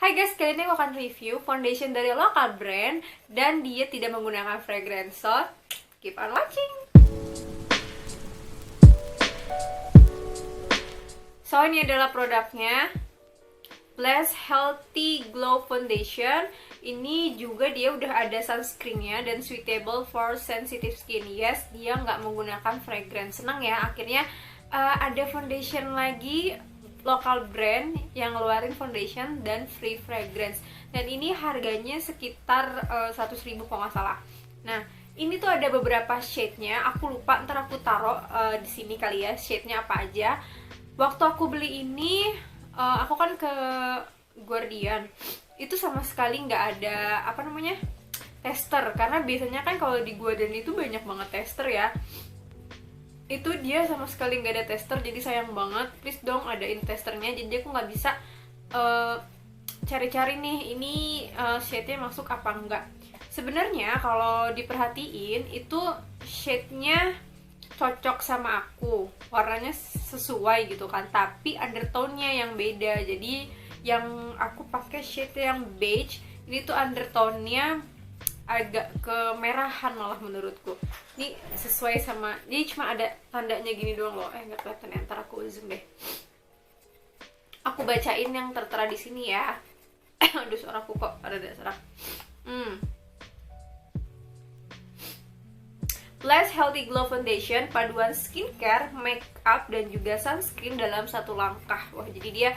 Hai guys, kali ini aku akan review foundation dari lokal brand dan dia tidak menggunakan fragrance, so keep on watching. So ini adalah produknya, Bless Healthy Glow Foundation. Ini juga dia udah ada sunscreennya dan suitable for sensitive skin. Yes, dia nggak menggunakan fragrance. Senang ya, akhirnya ada foundation lagi lokal brand yang ngeluarin foundation dan free fragrance. Dan ini harganya sekitar 100.000 kalau nggak salah. Nah, ini tuh ada beberapa shade-nya. Aku lupa, ntar aku taruh di sini kali ya shade-nya apa aja. Waktu aku beli ini, aku kan ke Guardian, itu sama sekali nggak ada tester, karena biasanya kan kalau di Guardian itu banyak banget tester ya. Itu dia sama sekali nggak ada tester, jadi sayang banget. Please dong adain testernya, jadi aku nggak bisa cari-cari nih ini shade-nya masuk apa enggak. Sebenarnya kalau diperhatiin itu shade-nya cocok sama aku, warnanya sesuai gitu kan, tapi undertone-nya yang beda. Jadi yang aku pakai shade yang beige, ini tuh undertone-nya agak kemerahan malah menurutku. Ini sesuai sama, ini cuma ada tandanya gini doang loh. Nggak kelihatan ya, ntar aku zoom deh. Aku bacain yang tertera di sini ya. Aduh, suaraku kok ada serak. Bless Healthy Glow Foundation, paduan skincare, makeup, dan juga sunscreen dalam satu langkah. Wah, jadi dia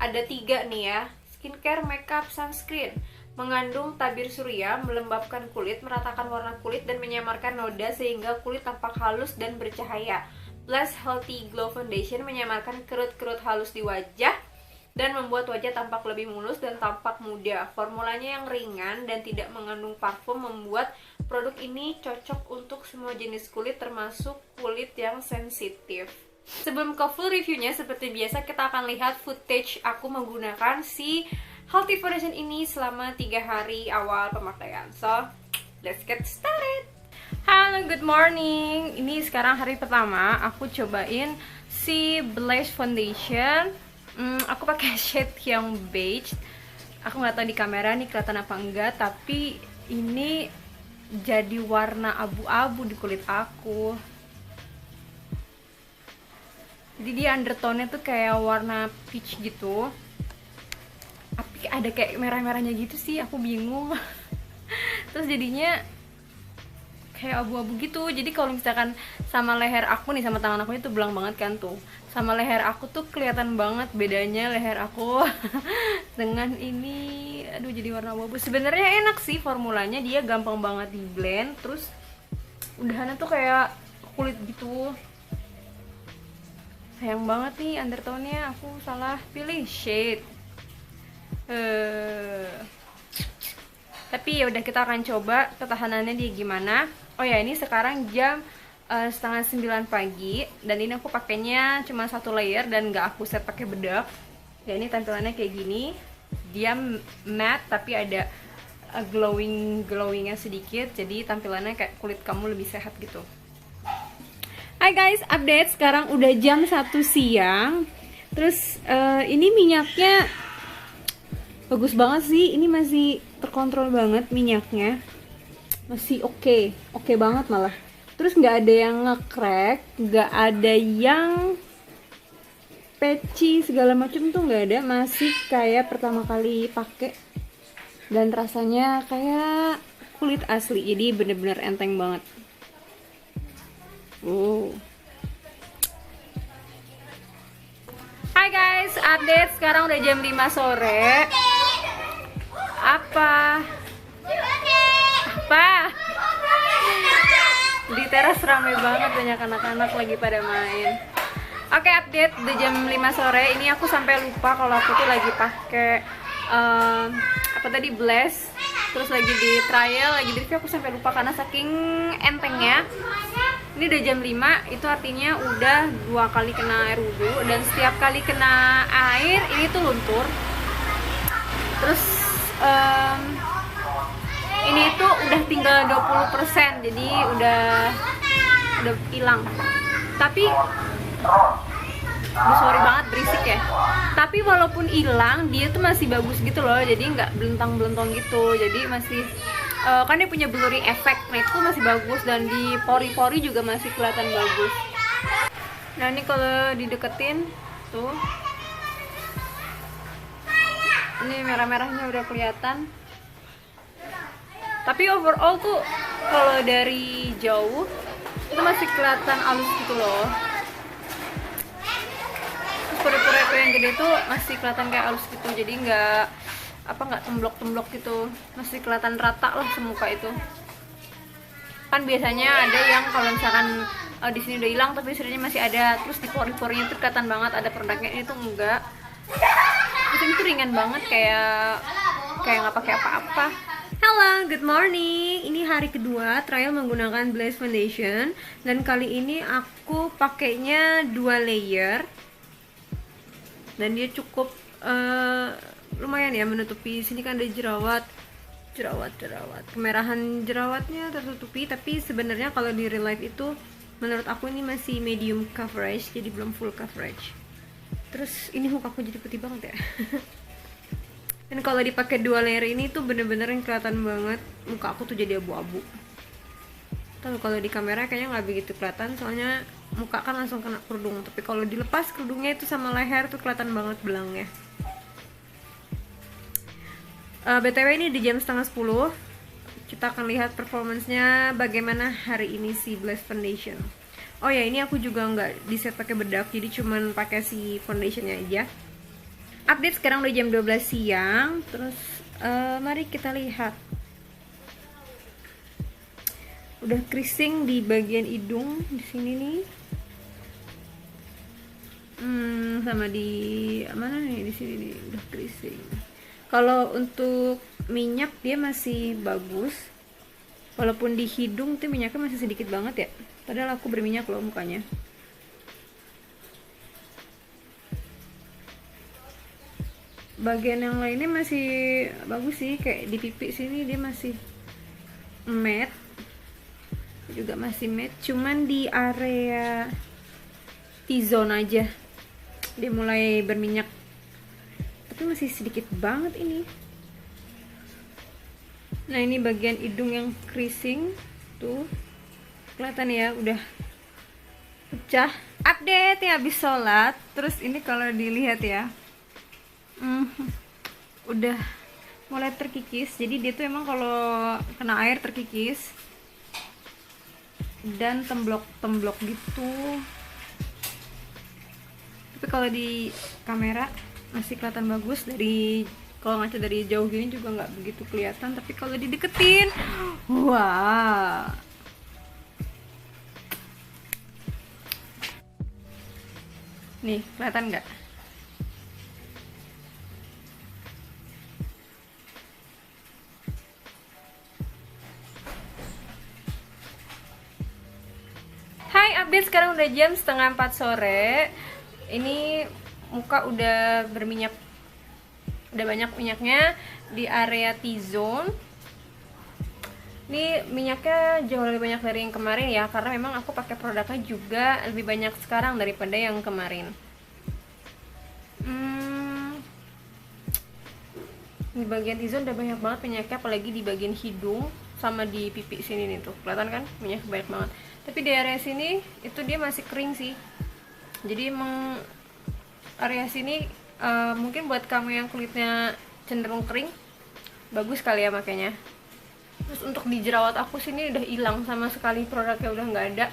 ada 3 nih ya. Skincare, makeup, sunscreen. Mengandung tabir surya, melembabkan kulit, meratakan warna kulit, dan menyamarkan noda sehingga kulit tampak halus dan bercahaya. Bless Healthy Glow Foundation menyamarkan kerut-kerut halus di wajah dan membuat wajah tampak lebih mulus dan tampak muda. Formulanya yang ringan dan tidak mengandung parfum membuat produk ini cocok untuk semua jenis kulit, termasuk kulit yang sensitif. Sebelum ke full reviewnya, seperti biasa kita akan lihat footage aku menggunakan si Healthy Foundation ini selama 3 hari awal pemakaian. So, let's get started. Halo, good morning. Ini sekarang hari pertama aku cobain si Bless Foundation. Aku pakai shade yang beige. Aku nggak tahu di kamera nih kelihatan apa enggak, tapi ini jadi warna abu-abu di kulit aku. Jadi dia undertone-nya tuh kayak warna peach gitu, tapi ada kayak merah-merahnya gitu sih, aku bingung. Terus jadinya kayak abu-abu gitu. Jadi kalau misalkan sama leher aku nih, sama tangan aku itu belang banget kan tuh, sama leher aku tuh kelihatan banget bedanya leher aku dengan ini. Aduh, jadi warna abu-abu. Sebenarnya enak sih formulanya, dia gampang banget di blend, terus udahannya tuh kayak kulit gitu. Sayang banget nih undertone-nya, aku salah pilih shade. Tapi ya udah, kita akan coba ketahanannya dia gimana. Oh ya, ini sekarang jam setengah 9 pagi dan ini aku pakainya cuma 1 layer dan nggak aku set pakai bedak. Ya, ini tampilannya kayak gini. Dia matte tapi ada glowingnya sedikit, jadi tampilannya kayak kulit kamu lebih sehat gitu. Hai guys, update, sekarang udah jam 1 siang. Terus ini minyaknya bagus banget sih, ini masih terkontrol banget minyaknya, masih oke banget malah. Terus nggak ada yang nge-crack, nggak ada yang patchy segala macam tuh nggak ada, masih kayak pertama kali pakai dan rasanya kayak kulit asli, jadi bener-bener enteng banget. Hai guys, update, sekarang udah jam 5 sore. Apa? Di teras rame banget, banyak anak-anak lagi pada main. Oke, update, udah jam 5 sore. Ini aku sampai lupa kalau aku tuh lagi pakai Bless. Terus lagi di trial, lagi di review, aku sampai lupa karena saking entengnya. Ini udah jam 5, itu artinya udah 2 kali kena air wudhu, dan setiap kali kena air ini tuh luntur. Terus ini tuh udah tinggal 20%, jadi udah hilang. Tapi Aduh, sorry banget berisik ya. Tapi walaupun hilang, dia tuh masih bagus gitu loh. Jadi nggak belentang-belentong gitu. Jadi masih kan dia punya blurry effect. Nah itu masih bagus, dan di pori-pori juga masih kelihatan bagus. Nah ini kalau dideketin tuh, ini merah-merahnya udah kelihatan. Tapi overall tuh kalau dari jauh itu masih kelihatan halus gitu loh. Terus pori-pori aku yang gede tuh masih kelihatan kayak halus gitu, jadi nggak temblok-temblok gitu, masih kelihatan rata lah semuka itu. Kan biasanya ada yang kalau misalkan di sini udah hilang tapi sininya masih ada, terus di pori-porinya tuh kelihatan banget ada produknya. Ini tuh enggak. Di sini tuh ringan banget, kayak nggak pakai apa-apa. Halo, good morning. Ini hari kedua trial menggunakan Blaze Foundation, dan kali ini aku pakainya 2 layer, dan dia cukup lumayan ya menutupi. Sini kan ada jerawat, kemerahan jerawatnya tertutupi. Tapi sebenarnya kalau di real life itu menurut aku ini masih medium coverage, jadi belum full coverage. Terus ini muka aku jadi putih banget ya. Dan kalau dipakai 2 layer ini tuh bener-bener yang kelihatan banget muka aku tuh jadi abu-abu. Tapi kalau di kamera kayaknya nggak begitu kelihatan, soalnya muka kan langsung kena kerudung. Tapi kalau dilepas kerudungnya itu sama leher tuh kelihatan banget belangnya. BTW ini di jam 9:30. Kita akan lihat performance-nya bagaimana hari ini si Blaze Foundation. Oh ya, ini aku juga nggak di set pakai bedak, jadi cuman pakai si foundationnya aja. Update sekarang udah jam 12 siang. Terus mari kita lihat. Udah creasing di bagian hidung di sini nih. Sama di mana nih, di sini nih udah creasing. Kalau untuk minyak dia masih bagus. Walaupun di hidung tuh minyaknya masih sedikit banget ya. Padahal aku berminyak loh mukanya. Bagian yang lainnya masih bagus sih, kayak di pipi sini dia masih matte, juga masih matte. Cuman di area T-zone aja dia mulai berminyak, tapi masih sedikit banget ini. Nah ini bagian hidung yang creasing tuh kelihatan ya, udah pecah. Update ya, habis sholat. Terus ini kalau dilihat ya, udah mulai terkikis. Jadi dia tuh emang kalau kena air terkikis dan temblok-temblok gitu. Tapi kalau di kamera masih kelihatan bagus. Dari kalau ngaca dari jauh gini juga nggak begitu kelihatan, tapi kalau dideketin, wah. Nih, kelihatan nggak? Hai, update sekarang udah jam 3:30 sore. Ini muka udah berminyak, udah banyak minyaknya di area T-zone. Ini minyaknya jauh lebih banyak dari yang kemarin ya, karena memang aku pakai produknya juga lebih banyak sekarang daripada yang kemarin. Di bagian T-zone udah banyak banget minyaknya, apalagi di bagian hidung sama di pipi sini nih tuh, kelihatan kan minyak banyak banget. Tapi di area sini itu dia masih kering sih. Jadi emang area sini mungkin buat kamu yang kulitnya cenderung kering bagus kali ya makanya. Terus untuk di jerawat aku sini udah hilang sama sekali, produknya udah nggak ada.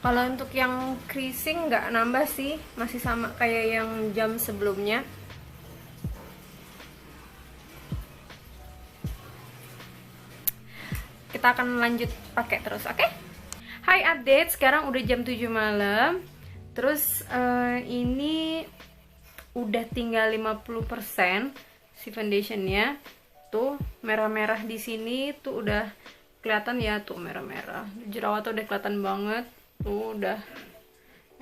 Kalau untuk yang creasing nggak nambah sih, masih sama kayak yang jam sebelumnya. Kita akan lanjut pakai terus, oke? Hai, update sekarang udah jam 7 malam. Terus ini udah tinggal 50% si foundationnya. Tuh merah-merah di sini tuh udah kelihatan ya, tuh merah-merah. Jerawat tuh udah kelihatan banget. Tuh udah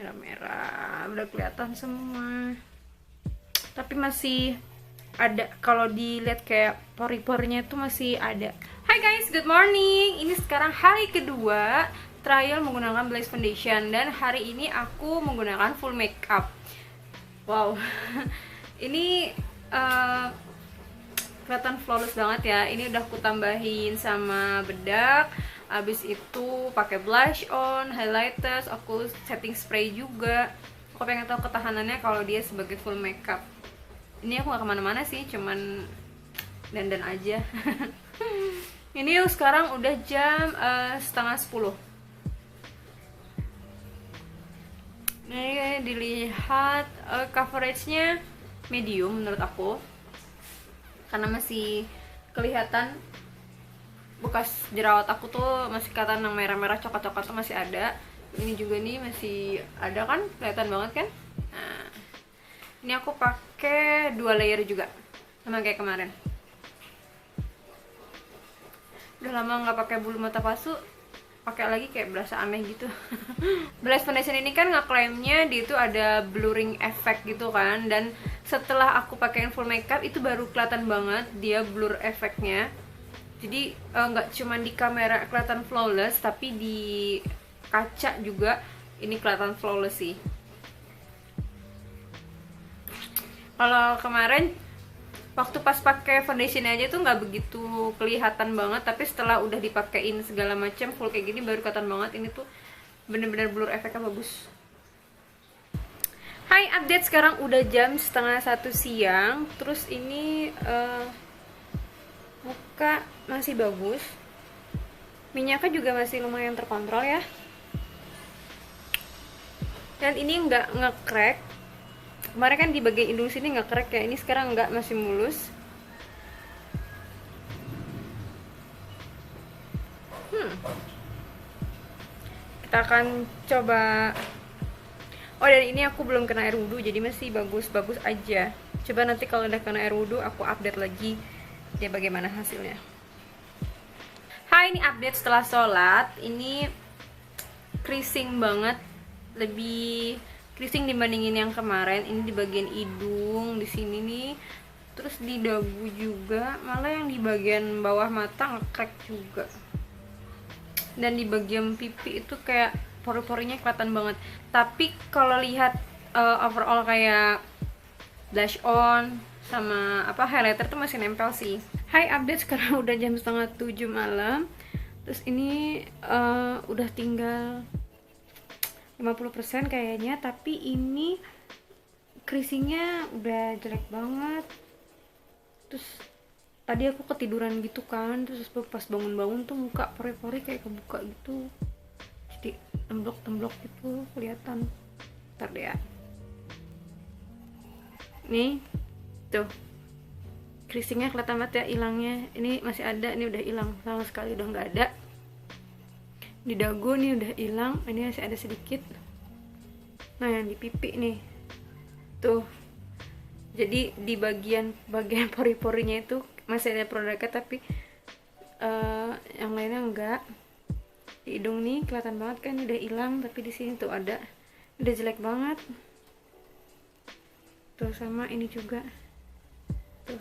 merah-merah, udah kelihatan semua. Tapi masih ada, kalau dilihat kayak pori-porinya tuh masih ada. Hai guys, good morning. Ini sekarang hari kedua trial menggunakan blush foundation, dan hari ini aku menggunakan full makeup. Wow, ini kelihatan flawless banget ya. Ini udah aku tambahin sama bedak, abis itu pakai blush on, highlighters, aku setting spray juga. Aku pengen tahu ketahanannya kalau dia sebagai full makeup. Ini aku gak kemana-mana sih, cuman dandan aja. Ini sekarang udah jam 9:30. Ini dilihat coveragenya medium menurut aku, karena masih kelihatan bekas jerawat aku tuh, masih kelihatan yang merah-merah coklat-coklat tuh masih ada. Ini juga nih masih ada kan, kelihatan banget kan. Nah, ini aku pakai 2 layer juga sama kayak kemarin. Udah lama nggak pakai bulu mata palsu, pakai lagi kayak berasa aneh gitu. Blush foundation ini kan ngeklaimnya dia itu ada blurring effect gitu kan, dan setelah aku pakein full makeup itu baru kelihatan banget dia blur efeknya. Jadi nggak cuma di kamera kelihatan flawless, tapi di kaca juga ini kelihatan flawless sih. Kalau kemarin waktu pas pakai foundation aja tuh nggak begitu kelihatan banget, tapi setelah udah dipakein segala macam full kayak gini baru kelihatan banget ini tuh bener-bener blur efeknya bagus. Hai, update sekarang udah jam 12:30 siang. Terus ini muka masih bagus, minyaknya juga masih lumayan terkontrol ya, dan ini nggak nge-crack. Kemarin kan di bagian hidung sini nggak crack ya, ini sekarang nggak, masih mulus. Kita akan coba. Oh, dan ini aku belum kena air wudhu, jadi masih bagus-bagus aja. Coba nanti kalau udah kena air wudhu aku update lagi ya bagaimana hasilnya. Hai, ini update setelah sholat. Ini creasing banget, lebih creasing dibandingin yang kemarin. Ini di bagian hidung, di sini nih, terus di dagu juga, malah yang di bagian bawah mata nge-crack juga, dan di bagian pipi itu kayak pori-porinya kelihatan banget. Tapi kalau lihat overall kayak blush on sama highlighter tuh masih nempel sih. Hai, update sekarang udah jam 6:30 malam. Terus ini udah tinggal 50% kayaknya, tapi ini creasingnya udah jelek banget. Terus tadi aku ketiduran gitu kan, terus pas bangun-bangun tuh muka pori-pori kayak kebuka gitu, jadi temblok-temblok gitu kelihatan. Ntar deh ya, nih tuh creasingnya kelihatan banget ya hilangnya. Ini masih ada, ini udah hilang sama sekali, udah nggak ada. Di dagu nih udah hilang, ini masih ada sedikit. Nah, yang di pipi nih tuh, jadi di bagian pori-porinya itu masih ada produknya, tapi yang lainnya enggak. Di hidung nih kelihatan banget kan udah hilang, tapi di sini tuh ada, udah jelek banget tuh. Sama ini juga tuh.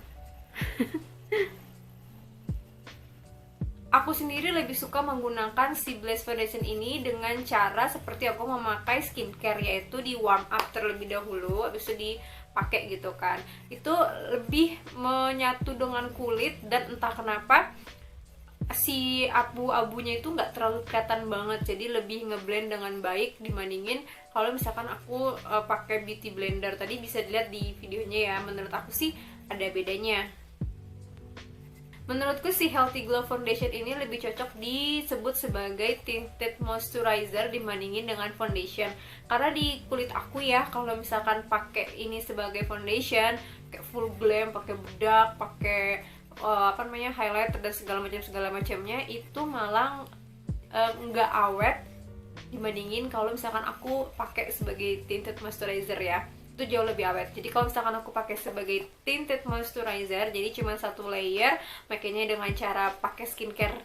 Aku sendiri lebih suka menggunakan si Blush Foundation ini dengan cara seperti aku memakai skincare, yaitu di warm up terlebih dahulu, habis itu dipakai gitu kan. Itu lebih menyatu dengan kulit, dan entah kenapa si abu-abunya itu nggak terlalu kelihatan banget, jadi lebih ngeblend dengan baik dibandingin kalau misalkan aku pakai beauty blender. Tadi bisa dilihat di videonya ya, menurut aku sih ada bedanya. Menurutku si Healthy Glow Foundation ini lebih cocok disebut sebagai tinted moisturizer dibandingin dengan foundation. Karena di kulit aku ya, kalau misalkan pakai ini sebagai foundation, kayak full glam, pakai bedak, pakai highlighter dan segala macamnya, itu malah nggak awet dibandingin kalau misalkan aku pakai sebagai tinted moisturizer ya. Itu jauh lebih awet. Jadi kalau misalkan aku pakai sebagai tinted moisturizer, jadi cuma 1 layer, makanya dengan cara pakai skincare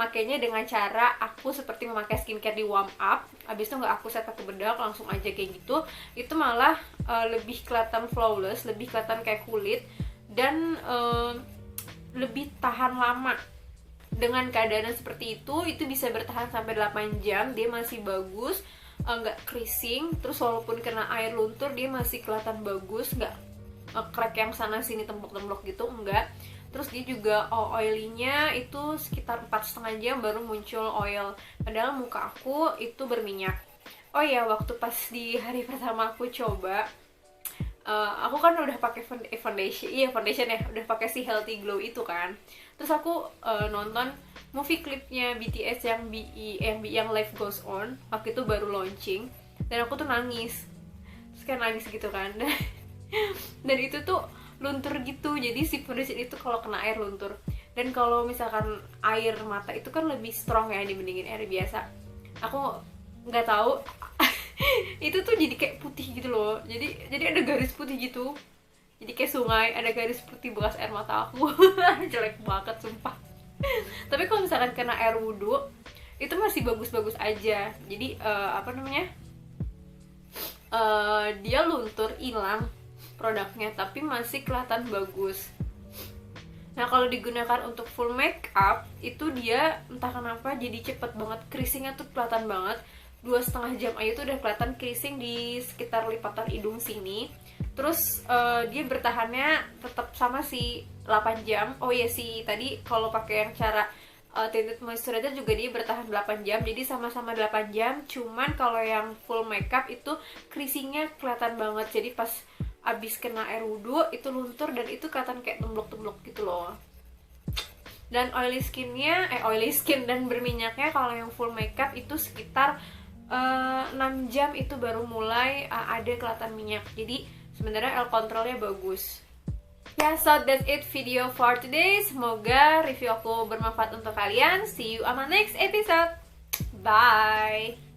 makanya dengan cara aku seperti memakai skincare di warm up, habis itu nggak aku set pakai bedak, langsung aja kayak gitu, itu malah lebih kelihatan flawless, lebih kelihatan kayak kulit, dan lebih tahan lama dengan keadaan seperti itu bisa bertahan sampai 8 jam, dia masih bagus, nggak creasing. Terus walaupun kena air luntur dia masih kelihatan bagus, nggak crack yang sana sini temblok-temblok gitu, enggak. Terus dia juga oily-nya itu sekitar 4,5 jam baru muncul oil, padahal muka aku itu berminyak. Oh ya, waktu pas di hari pertama aku coba, aku kan udah pakai foundation ya, udah pakai si Healthy Glow itu kan. Terus aku nonton movie klipnya BTS yang Life Goes On, waktu itu baru launching, dan aku tuh nangis, terus kayak nangis gitu kan. Dan itu tuh luntur gitu, jadi si foundation itu kalau kena air luntur. Dan kalau misalkan air mata itu kan lebih strong ya dibandingin air biasa. Aku nggak tahu itu tuh jadi kayak putih gitu loh, jadi ada garis putih gitu, jadi kayak sungai, ada garis putih bekas air mata aku. Jelek banget sumpah. Tapi kalau misalkan kena air wudhu itu masih bagus-bagus aja. Jadi dia luntur, hilang produknya, tapi masih kelihatan bagus. Nah kalau digunakan untuk full makeup itu dia entah kenapa jadi cepet banget, creasingnya tuh kelihatan banget. 2,5 jam aja tuh udah kelihatan creasing di sekitar lipatan hidung sini. Terus dia bertahannya tetap sama si 8 jam. Oh iya sih, tadi kalau pakai yang cara tinted moisturizer juga dia bertahan 8 jam, jadi sama-sama 8 jam. Cuman kalau yang full makeup itu creasingnya kelihatan banget, jadi pas abis kena air wudhu itu luntur dan itu kelihatan kayak temblok-temblok gitu loh. Dan oily skin dan berminyaknya kalau yang full makeup itu sekitar 6 jam itu baru mulai ada kelihatan minyak. Jadi sebenarnya oil controlnya bagus. Ya, so that's it video for today. Semoga review aku bermanfaat untuk kalian. See you on my next episode. Bye.